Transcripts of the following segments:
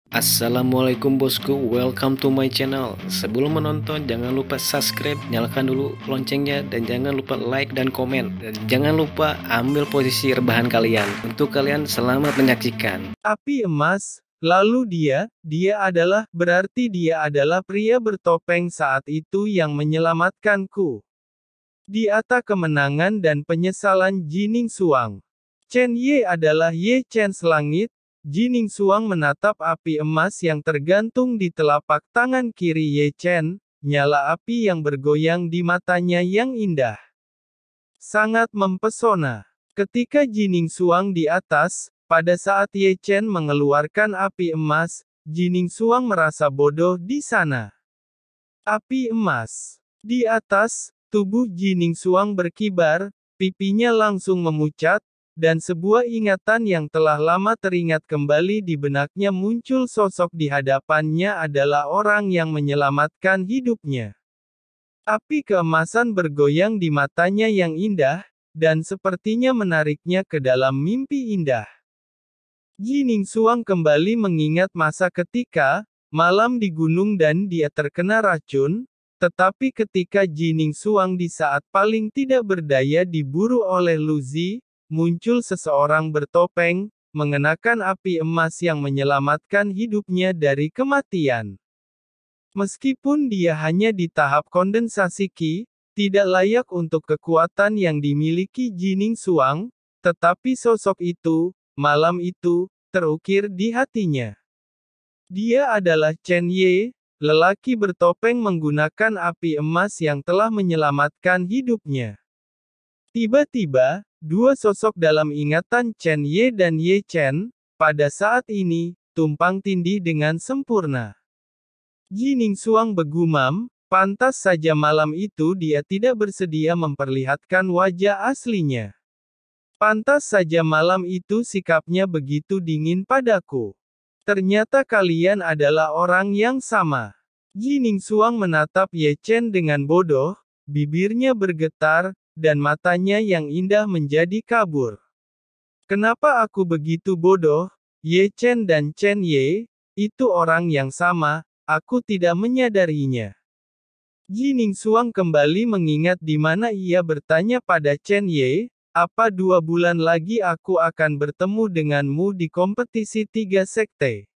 Assalamualaikum bosku, welcome to my channel. Sebelum menonton jangan lupa subscribe, nyalakan dulu loncengnya, dan jangan lupa like dan komen. Dan jangan lupa ambil posisi rebahan kalian. Untuk kalian selamat menyaksikan. Api emas, lalu dia adalah, berarti dia adalah pria bertopeng saat itu yang menyelamatkanku. Di atas kemenangan dan penyesalan Jining Suang. Chen Ye adalah Ye Chen selangit. Jining Suang menatap api emas yang tergantung di telapak tangan kiri Ye Chen, nyala api yang bergoyang di matanya yang indah. Sangat mempesona. Ketika Jining Suang di atas, pada saat Ye Chen mengeluarkan api emas, Jining Suang merasa bodoh di sana. Api emas. Di atas, tubuh Jining Suang berkibar, pipinya langsung memucat, dan sebuah ingatan yang telah lama teringat kembali di benaknya muncul sosok di hadapannya adalah orang yang menyelamatkan hidupnya. Api keemasan bergoyang di matanya yang indah, dan sepertinya menariknya ke dalam mimpi indah. Jining Suang kembali mengingat masa ketika, malam di gunung dan dia terkena racun, tetapi ketika Jining Suang di saat paling tidak berdaya diburu oleh Lu Zi, muncul seseorang bertopeng, mengenakan api emas yang menyelamatkan hidupnya dari kematian. Meskipun dia hanya di tahap kondensasi Qi, tidak layak untuk kekuatan yang dimiliki Jining Suang, tetapi sosok itu, malam itu, terukir di hatinya. Dia adalah Chen Ye, lelaki bertopeng menggunakan api emas yang telah menyelamatkan hidupnya. Tiba-tiba, dua sosok dalam ingatan Chen Ye dan Ye Chen, pada saat ini, tumpang tindih dengan sempurna. Jining Suang bergumam, pantas saja malam itu dia tidak bersedia memperlihatkan wajah aslinya. Pantas saja malam itu sikapnya begitu dingin padaku. Ternyata kalian adalah orang yang sama. Jining Suang menatap Ye Chen dengan bodoh, bibirnya bergetar, dan matanya yang indah menjadi kabur. Kenapa aku begitu bodoh? Ye Chen dan Chen Ye, itu orang yang sama, aku tidak menyadarinya. Jining Suang kembali mengingat di mana ia bertanya pada Chen Ye, apa 2 bulan lagi aku akan bertemu denganmu di kompetisi 3 sekte?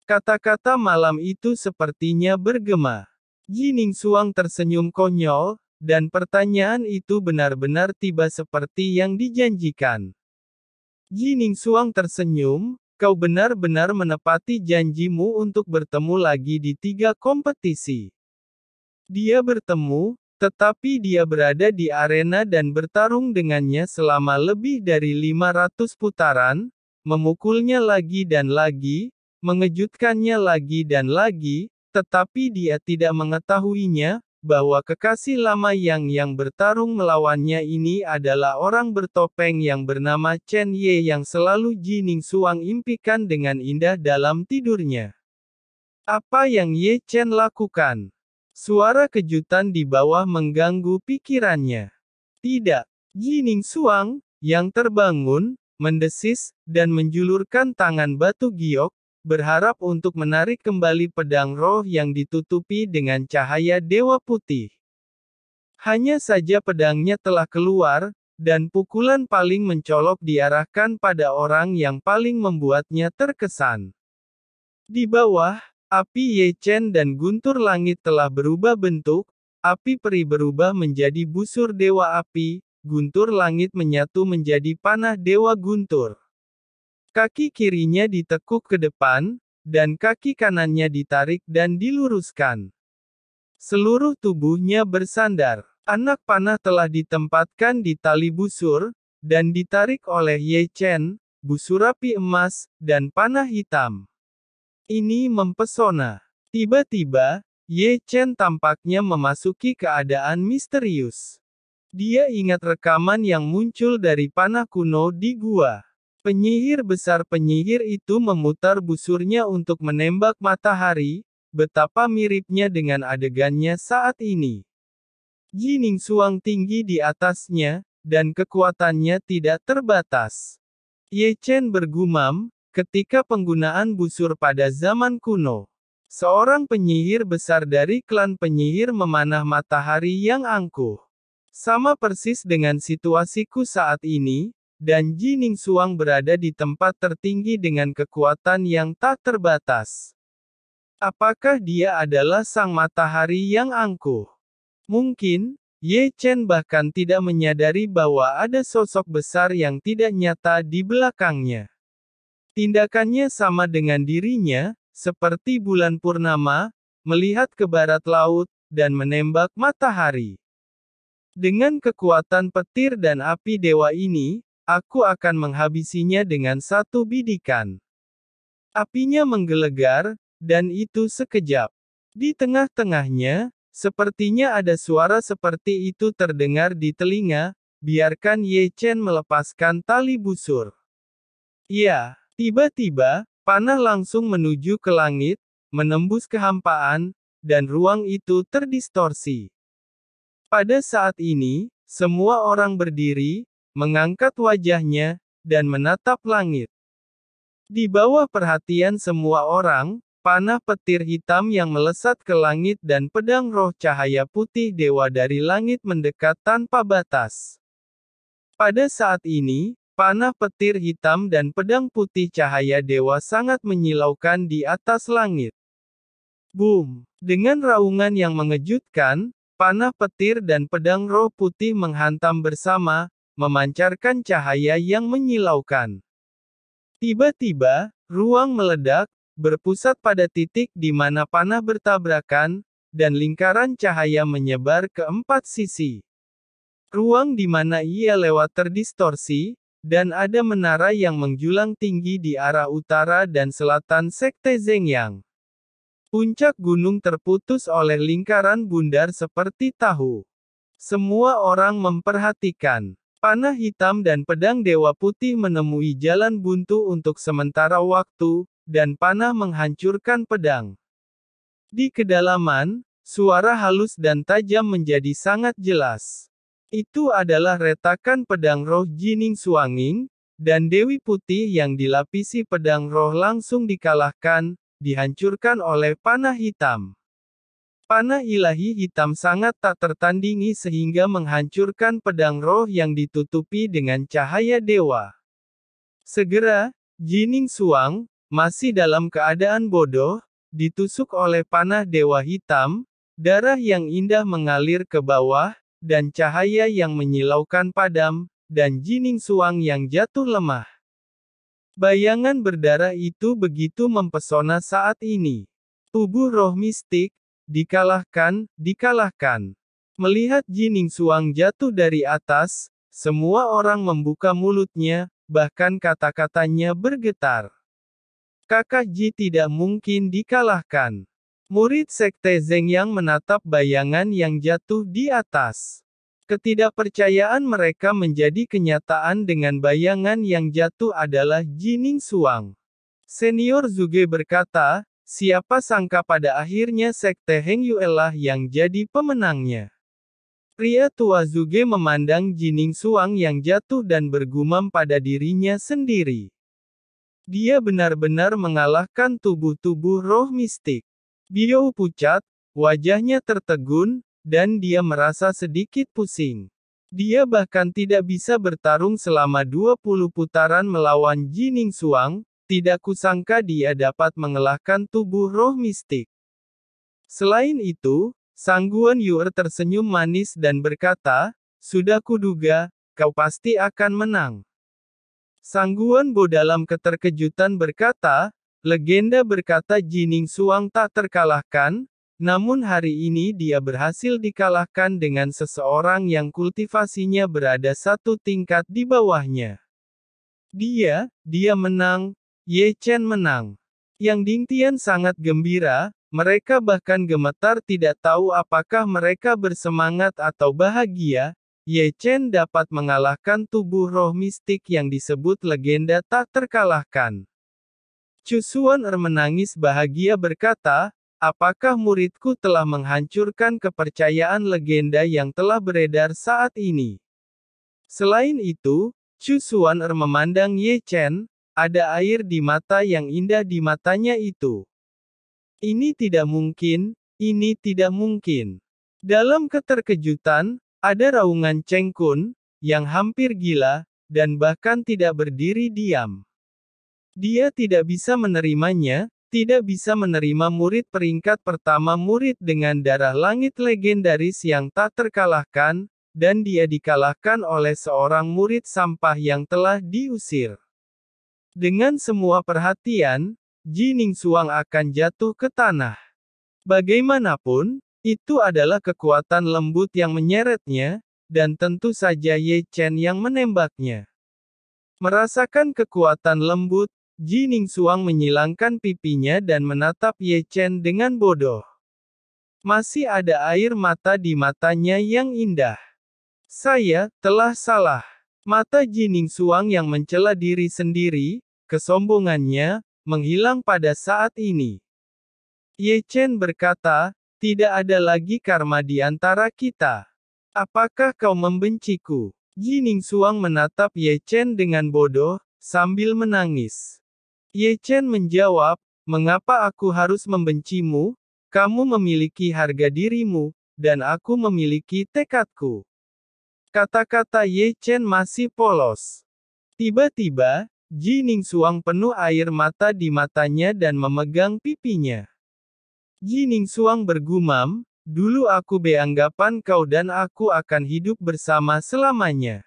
Kata-kata malam itu sepertinya bergema. Jining Suang tersenyum konyol, dan pertanyaan itu benar-benar tiba seperti yang dijanjikan. Jining Suang tersenyum, kau benar-benar menepati janjimu untuk bertemu lagi di 3 kompetisi. Dia bertemu, tetapi dia berada di arena dan bertarung dengannya selama lebih dari 500 putaran, memukulnya lagi dan lagi, mengejutkannya lagi dan lagi, tetapi dia tidak mengetahuinya, bahwa kekasih lama yang bertarung melawannya ini adalah orang bertopeng yang bernama Chen Ye yang selalu Jining Suang impikan dengan indah dalam tidurnya. Apa yang Ye Chen lakukan? Suara kejutan di bawah mengganggu pikirannya. Tidak. Jining Suang, yang terbangun, mendesis, dan menjulurkan tangan batu giok, berharap untuk menarik kembali pedang roh yang ditutupi dengan cahaya Dewa Putih. Hanya saja pedangnya telah keluar, dan pukulan paling mencolok diarahkan pada orang yang paling membuatnya terkesan. Di bawah, api Ye Chen dan guntur langit telah berubah bentuk, api peri berubah menjadi busur dewa api, guntur langit menyatu menjadi panah dewa guntur. Kaki kirinya ditekuk ke depan, dan kaki kanannya ditarik dan diluruskan. Seluruh tubuhnya bersandar. Anak panah telah ditempatkan di tali busur, dan ditarik oleh Ye Chen, busur api emas, dan panah hitam. Ini mempesona. Tiba-tiba, Ye Chen tampaknya memasuki keadaan misterius. Dia ingat rekaman yang muncul dari panah kuno di gua. Penyihir besar penyihir itu memutar busurnya untuk menembak matahari, betapa miripnya dengan adegannya saat ini. Jining Suang tinggi di atasnya, dan kekuatannya tidak terbatas. Ye Chen bergumam, ketika penggunaan busur pada zaman kuno. Seorang penyihir besar dari klan penyihir memanah matahari yang angkuh. Sama persis dengan situasiku saat ini, dan Ji Ningsuang berada di tempat tertinggi dengan kekuatan yang tak terbatas. Apakah dia adalah sang matahari yang angkuh? Mungkin, Ye Chen bahkan tidak menyadari bahwa ada sosok besar yang tidak nyata di belakangnya. Tindakannya sama dengan dirinya, seperti bulan purnama, melihat ke barat laut, dan menembak matahari. Dengan kekuatan petir dan api dewa ini, aku akan menghabisinya dengan satu bidikan. Apinya menggelegar, dan itu sekejap. Di tengah-tengahnya, sepertinya ada suara seperti itu terdengar di telinga, biarkan Ye Chen melepaskan tali busur. Ya, tiba-tiba, panah langsung menuju ke langit, menembus kehampaan, dan ruang itu terdistorsi. Pada saat ini, semua orang berdiri, mengangkat wajahnya, dan menatap langit. Di bawah perhatian semua orang, panah petir hitam yang melesat ke langit dan pedang roh cahaya putih dewa dari langit mendekat tanpa batas. Pada saat ini, panah petir hitam dan pedang putih cahaya dewa sangat menyilaukan di atas langit. Boom! Dengan raungan yang mengejutkan, panah petir dan pedang roh putih menghantam bersama, memancarkan cahaya yang menyilaukan. Tiba-tiba, ruang meledak, berpusat pada titik di mana panah bertabrakan, dan lingkaran cahaya menyebar ke empat sisi. Ruang di mana ia lewat terdistorsi, dan ada menara yang menjulang tinggi di arah utara dan selatan Sekte Zhengyang. Puncak gunung terputus oleh lingkaran bundar seperti tahu. Semua orang memperhatikan. Panah hitam dan pedang dewa putih menemui jalan buntu untuk sementara waktu, dan panah menghancurkan pedang. Di kedalaman, suara halus dan tajam menjadi sangat jelas. Itu adalah retakan pedang roh Ji Ningsuang, dan Dewi Putih yang dilapisi pedang roh langsung dikalahkan, dihancurkan oleh panah hitam. Panah ilahi hitam sangat tak tertandingi sehingga menghancurkan pedang roh yang ditutupi dengan cahaya dewa. Segera, Ji Ningsuang, masih dalam keadaan bodoh, ditusuk oleh panah dewa hitam, darah yang indah mengalir ke bawah, dan cahaya yang menyilaukan padam, dan Ji Ningsuang yang jatuh lemah. Bayangan berdarah itu begitu mempesona saat ini. Tubuh roh mistik, dikalahkan. Melihat Ji Ningsuang jatuh dari atas, semua orang membuka mulutnya, bahkan kata-katanya bergetar. Kakak Ji tidak mungkin dikalahkan. Murid Sekte Zhengyang menatap bayangan yang jatuh di atas. Ketidakpercayaan mereka menjadi kenyataan dengan bayangan yang jatuh adalah Ji Ningsuang. Senior Zhuge berkata, siapa sangka pada akhirnya Sekte Hengyue lah yang jadi pemenangnya. Pria tua Zhuge memandang Ji Ningsuang yang jatuh dan bergumam pada dirinya sendiri. Dia benar-benar mengalahkan tubuh-tubuh roh mistik. Biou pucat, wajahnya tertegun, dan dia merasa sedikit pusing. Dia bahkan tidak bisa bertarung selama 20 putaran melawan Ji Ningsuang, tidak kusangka dia dapat mengalahkan tubuh roh mistik. Selain itu, Sang Guan Yuer tersenyum manis dan berkata, sudah kuduga, kau pasti akan menang. Sang Guan Bo dalam keterkejutan berkata, legenda berkata Ji Ningsuang tak terkalahkan, namun hari ini dia berhasil dikalahkan dengan seseorang yang kultivasinya berada satu tingkat di bawahnya. Dia menang, Ye Chen menang. Yang Ding Tian sangat gembira, mereka bahkan gemetar tidak tahu apakah mereka bersemangat atau bahagia. Ye Chen dapat mengalahkan tubuh roh mistik yang disebut legenda tak terkalahkan. Chu Xuan menangis bahagia berkata, apakah muridku telah menghancurkan kepercayaan legenda yang telah beredar saat ini? Selain itu, Chu Xuan memandang Ye Chen, ada air di mata yang indah di matanya itu. Ini tidak mungkin, ini tidak mungkin. Dalam keterkejutan, ada raungan Cheng Kun, yang hampir gila, dan bahkan tidak berdiri diam. Dia tidak bisa menerimanya, tidak bisa menerima murid peringkat pertama murid dengan darah langit legendaris yang tak terkalahkan, dan dia dikalahkan oleh seorang murid sampah yang telah diusir. Dengan semua perhatian, Ji Ningsuang akan jatuh ke tanah. Bagaimanapun, itu adalah kekuatan lembut yang menyeretnya, dan tentu saja Ye Chen yang menembaknya. Merasakan kekuatan lembut, Ji Ningsuang menyilangkan pipinya dan menatap Ye Chen dengan bodoh. Masih ada air mata di matanya yang indah. Saya telah salah. Mata Ji Ningsuang yang mencela diri sendiri, kesombongannya, menghilang pada saat ini. Ye Chen berkata, tidak ada lagi karma di antara kita. Apakah kau membenciku? Ji Ningsuang menatap Ye Chen dengan bodoh, sambil menangis. Ye Chen menjawab, mengapa aku harus membencimu? Kamu memiliki harga dirimu, dan aku memiliki tekadku. Kata-kata Ye Chen masih polos. Tiba-tiba, Ji Ningsuang penuh air mata di matanya dan memegang pipinya. Ji Ningsuang bergumam, dulu aku beranggapan kau dan aku akan hidup bersama selamanya.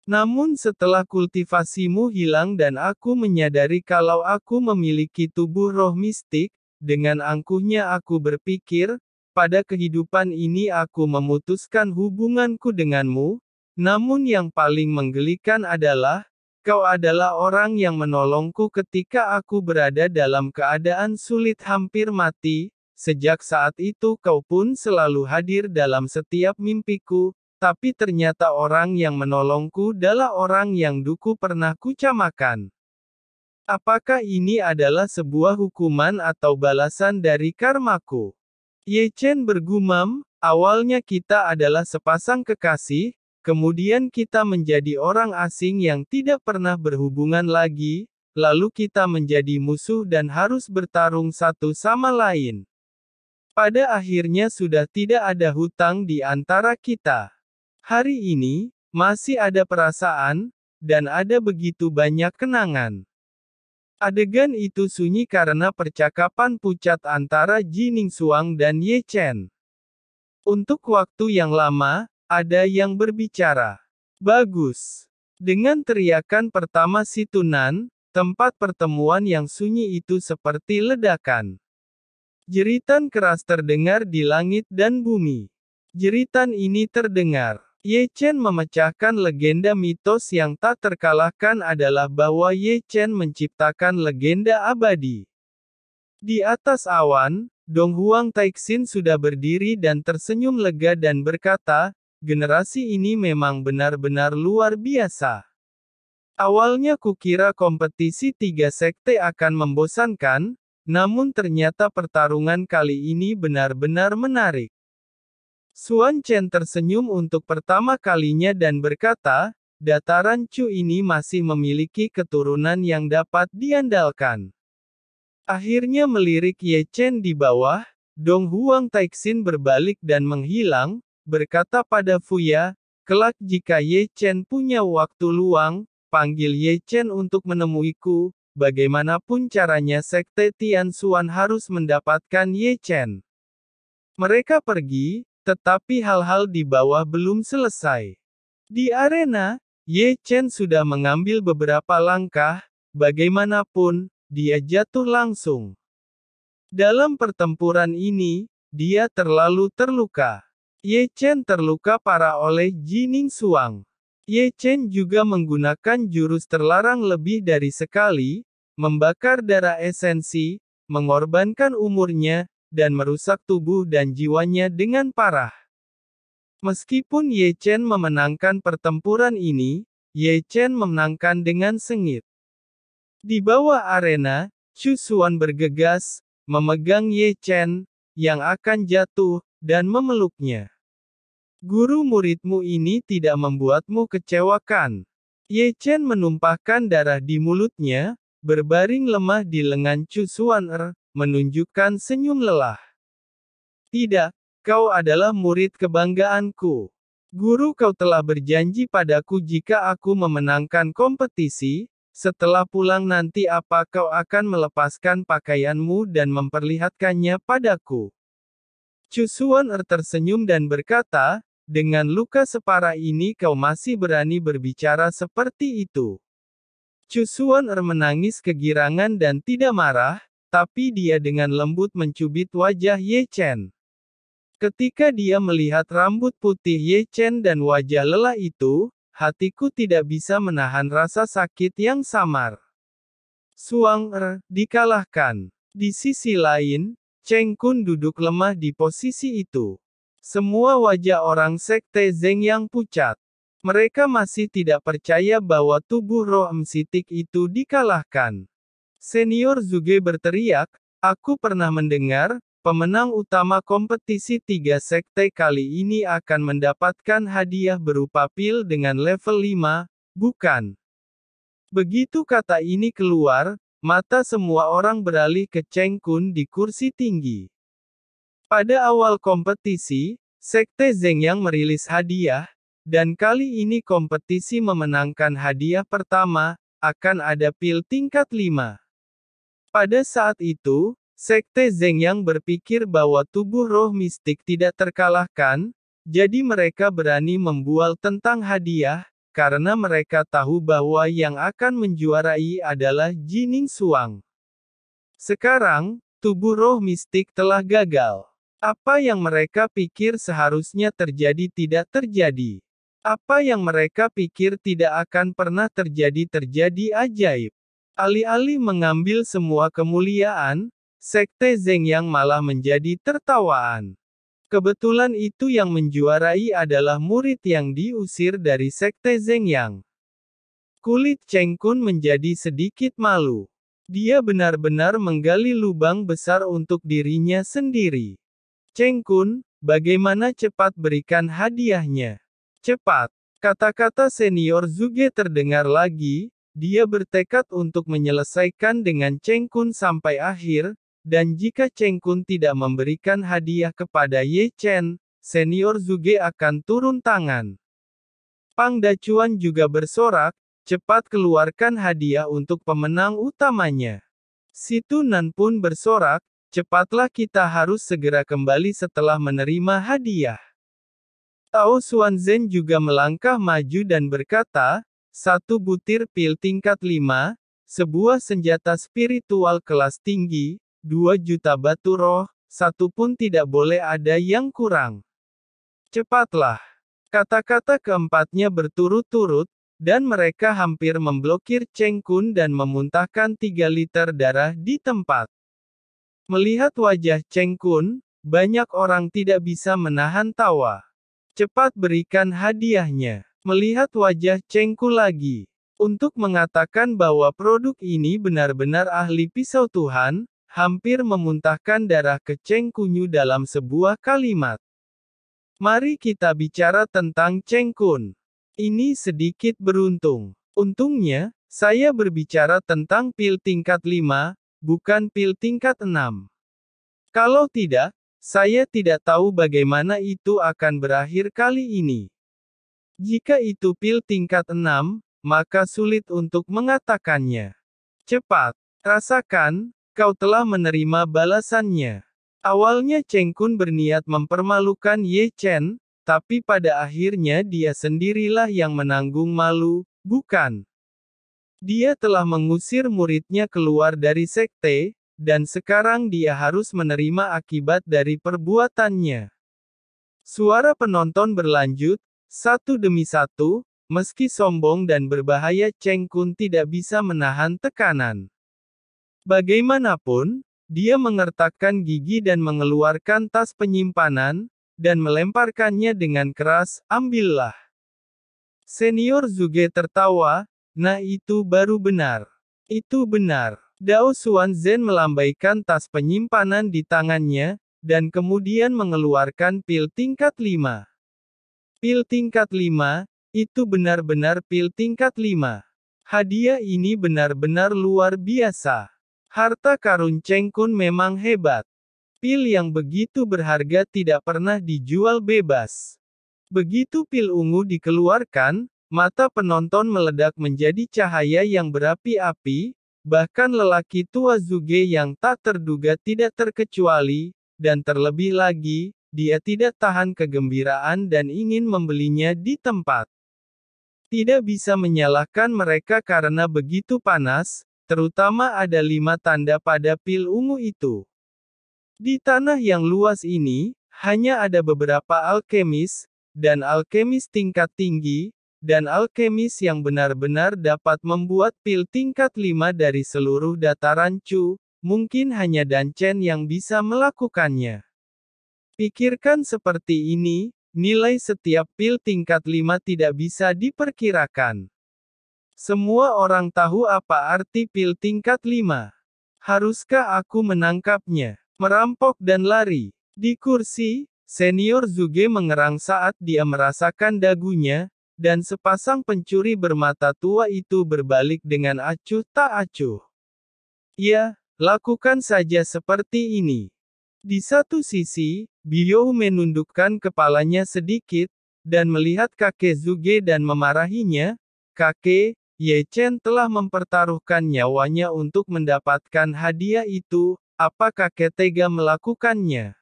Namun setelah kultivasimu hilang dan aku menyadari kalau aku memiliki tubuh roh mistik, dengan angkuhnya aku berpikir, pada kehidupan ini aku memutuskan hubunganku denganmu, namun yang paling menggelikan adalah, kau adalah orang yang menolongku ketika aku berada dalam keadaan sulit hampir mati, sejak saat itu kau pun selalu hadir dalam setiap mimpiku, tapi ternyata orang yang menolongku adalah orang yang dulu pernah kucamakan. Apakah ini adalah sebuah hukuman atau balasan dari karmaku? Ye Chen bergumam, awalnya kita adalah sepasang kekasih, kemudian kita menjadi orang asing yang tidak pernah berhubungan lagi, lalu kita menjadi musuh dan harus bertarung satu sama lain. Pada akhirnya sudah tidak ada hutang di antara kita. Hari ini, masih ada perasaan, dan ada begitu banyak kenangan. Adegan itu sunyi karena percakapan pucat antara Ji Ningsuang dan Ye Chen. Untuk waktu yang lama, ada yang berbicara. Bagus. Dengan teriakan pertama si Tunan, tempat pertemuan yang sunyi itu seperti ledakan. Jeritan keras terdengar di langit dan bumi. Jeritan ini terdengar. Ye Chen memecahkan legenda mitos yang tak terkalahkan adalah bahwa Ye Chen menciptakan legenda abadi. Di atas awan, Dong Huang Taixin sudah berdiri dan tersenyum lega dan berkata, generasi ini memang benar-benar luar biasa. Awalnya kukira kompetisi 3 sekte akan membosankan, namun ternyata pertarungan kali ini benar-benar menarik. Xuan Chen tersenyum untuk pertama kalinya dan berkata, dataran Chu ini masih memiliki keturunan yang dapat diandalkan. Akhirnya melirik Ye Chen di bawah, Dong Huang Taixin berbalik dan menghilang, berkata pada Fuya, kelak jika Ye Chen punya waktu luang, panggil Ye Chen untuk menemuiku, bagaimanapun caranya sekte Tianxuan harus mendapatkan Ye Chen. Mereka pergi. Tetapi hal-hal di bawah belum selesai. Di arena, Ye Chen sudah mengambil beberapa langkah, bagaimanapun, dia jatuh langsung. Dalam pertempuran ini, dia terlalu terluka. Ye Chen terluka parah oleh Ji Ningsuang. Ye Chen juga menggunakan jurus terlarang lebih dari sekali, membakar darah esensi, mengorbankan umurnya, dan merusak tubuh dan jiwanya dengan parah. Meskipun Ye Chen memenangkan pertempuran ini, Ye Chen memenangkan dengan sengit. Di bawah arena, Chu Xuan bergegas, memegang Ye Chen, yang akan jatuh, dan memeluknya. Guru muridmu ini tidak membuatmu kecewakan. Ye Chen menumpahkan darah di mulutnya, berbaring lemah di lengan Chu Xuan'er, menunjukkan senyum lelah. Tidak, kau adalah murid kebanggaanku. Guru, kau telah berjanji padaku jika aku memenangkan kompetisi, setelah pulang nanti apa kau akan melepaskan pakaianmu dan memperlihatkannya padaku. Chu Xuan'er tersenyum dan berkata, dengan luka separah ini kau masih berani berbicara seperti itu. Chu Xuan'er menangis kegirangan dan tidak marah, tapi dia dengan lembut mencubit wajah Ye Chen. Ketika dia melihat rambut putih Ye Chen dan wajah lelah itu, hatiku tidak bisa menahan rasa sakit yang samar. Xuan'er dikalahkan. Di sisi lain, Cheng Kun duduk lemah di posisi itu. Semua wajah orang sekte Zeng yang pucat. Mereka masih tidak percaya bahwa tubuh roh Msitik itu dikalahkan. Senior Zhuge berteriak, aku pernah mendengar, pemenang utama kompetisi 3 sekte kali ini akan mendapatkan hadiah berupa pil dengan level 5, bukan? Begitu kata ini keluar, mata semua orang beralih ke Cheng Kun di kursi tinggi. Pada awal kompetisi, Sekte Zeng yang merilis hadiah, dan kali ini kompetisi memenangkan hadiah pertama, akan ada pil tingkat 5. Pada saat itu, Sekte Zeng yang berpikir bahwa tubuh roh mistik tidak terkalahkan, jadi mereka berani membual tentang hadiah, karena mereka tahu bahwa yang akan menjuarai adalah Jining Suang. Sekarang, tubuh roh mistik telah gagal. Apa yang mereka pikir seharusnya terjadi tidak terjadi. Apa yang mereka pikir tidak akan pernah terjadi ajaib. Alih-alih mengambil semua kemuliaan, Sekte Zeng yang malah menjadi tertawaan. Kebetulan itu yang menjuarai adalah murid yang diusir dari Sekte Zeng Yang. Kulit Cheng Kun menjadi sedikit malu. Dia benar-benar menggali lubang besar untuk dirinya sendiri. Cheng Kun, bagaimana cepat berikan hadiahnya? Cepat. Kata-kata senior Zhuge terdengar lagi, dia bertekad untuk menyelesaikan dengan Cheng Kun sampai akhir, dan jika Cheng Kun tidak memberikan hadiah kepada Ye Chen, senior Zhuge akan turun tangan. Pang Dacuan juga bersorak, cepat keluarkan hadiah untuk pemenang utamanya. Si Tunan pun bersorak, cepatlah kita harus segera kembali setelah menerima hadiah. Tao Xuanzhen juga melangkah maju dan berkata, 1 butir pil tingkat 5, sebuah senjata spiritual kelas tinggi, 2 juta batu roh, 1 pun tidak boleh ada yang kurang. Cepatlah. Kata-kata keempatnya berturut-turut, dan mereka hampir memblokir Cheng Kun dan memuntahkan 3 liter darah di tempat. Melihat wajah Cheng Kun, banyak orang tidak bisa menahan tawa. Cepat berikan hadiahnya. Melihat wajah Cheng Kun lagi. Untuk mengatakan bahwa produk ini benar-benar ahli pisau Tuhan, hampir memuntahkan darah ke Cheng Kun dalam sebuah kalimat. Mari kita bicara tentang Cheng Kun. Ini sedikit beruntung. Untungnya, saya berbicara tentang pil tingkat 5, bukan pil tingkat 6. Kalau tidak, saya tidak tahu bagaimana itu akan berakhir kali ini. Jika itu pil tingkat 6, maka sulit untuk mengatakannya. Cepat, rasakan, kau telah menerima balasannya. Awalnya Cheng Kun berniat mempermalukan Ye Chen, tapi pada akhirnya dia sendirilah yang menanggung malu, bukan? Dia telah mengusir muridnya keluar dari sekte, dan sekarang dia harus menerima akibat dari perbuatannya. Suara penonton berlanjut, satu demi satu, meski sombong dan berbahaya Cheng Kun tidak bisa menahan tekanan. Bagaimanapun, dia mengertakkan gigi dan mengeluarkan tas penyimpanan, dan melemparkannya dengan keras, ambillah. Senior Zhuge tertawa, nah itu baru benar. Itu benar. Dao Xuanzhen melambaikan tas penyimpanan di tangannya, dan kemudian mengeluarkan pil tingkat 5. Pil tingkat 5, Itu benar-benar pil tingkat 5. Hadiah ini benar-benar luar biasa. Harta karun Cheng Kun memang hebat. Pil yang begitu berharga tidak pernah dijual bebas. Begitu pil ungu dikeluarkan, mata penonton meledak menjadi cahaya yang berapi-api, bahkan lelaki tua Zuge yang tak terduga tidak terkecuali, dan terlebih lagi, dia tidak tahan kegembiraan dan ingin membelinya di tempat. Tidak bisa menyalahkan mereka karena begitu panas, terutama ada 5 tanda pada pil ungu itu. Di tanah yang luas ini, hanya ada beberapa alkemis, dan alkemis tingkat tinggi, dan alkemis yang benar-benar dapat membuat pil tingkat 5 dari seluruh dataran Chu, mungkin hanya Dan Chen yang bisa melakukannya. Pikirkan seperti ini, nilai setiap pil tingkat 5 tidak bisa diperkirakan. Semua orang tahu apa arti pil tingkat 5. Haruskah aku menangkapnya? Merampok dan lari. Di kursi, senior Zuge mengerang saat dia merasakan dagunya, dan sepasang pencuri bermata tua itu berbalik dengan acuh tak acuh. Ya, lakukan saja seperti ini. Di satu sisi, Biyou menundukkan kepalanya sedikit, dan melihat kakek Zuge dan memarahinya. Kakek, Ye Chen telah mempertaruhkan nyawanya untuk mendapatkan hadiah itu, apa kakek tega melakukannya?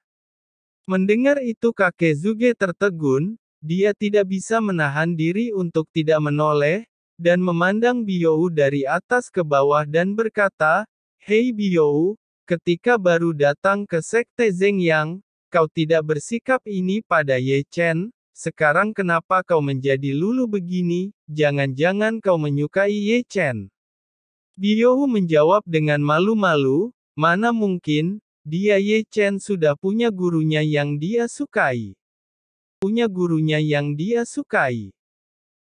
Mendengar itu kakek Zuge tertegun, dia tidak bisa menahan diri untuk tidak menoleh, dan memandang Biyou dari atas ke bawah dan berkata, "Hei Biyou, ketika baru datang ke Sekte Zhengyang, kau tidak bersikap ini pada Ye Chen, sekarang kenapa kau menjadi lulu begini, jangan-jangan kau menyukai Ye Chen?" Biyou menjawab dengan malu-malu, mana mungkin, dia Ye Chen sudah punya gurunya yang dia sukai.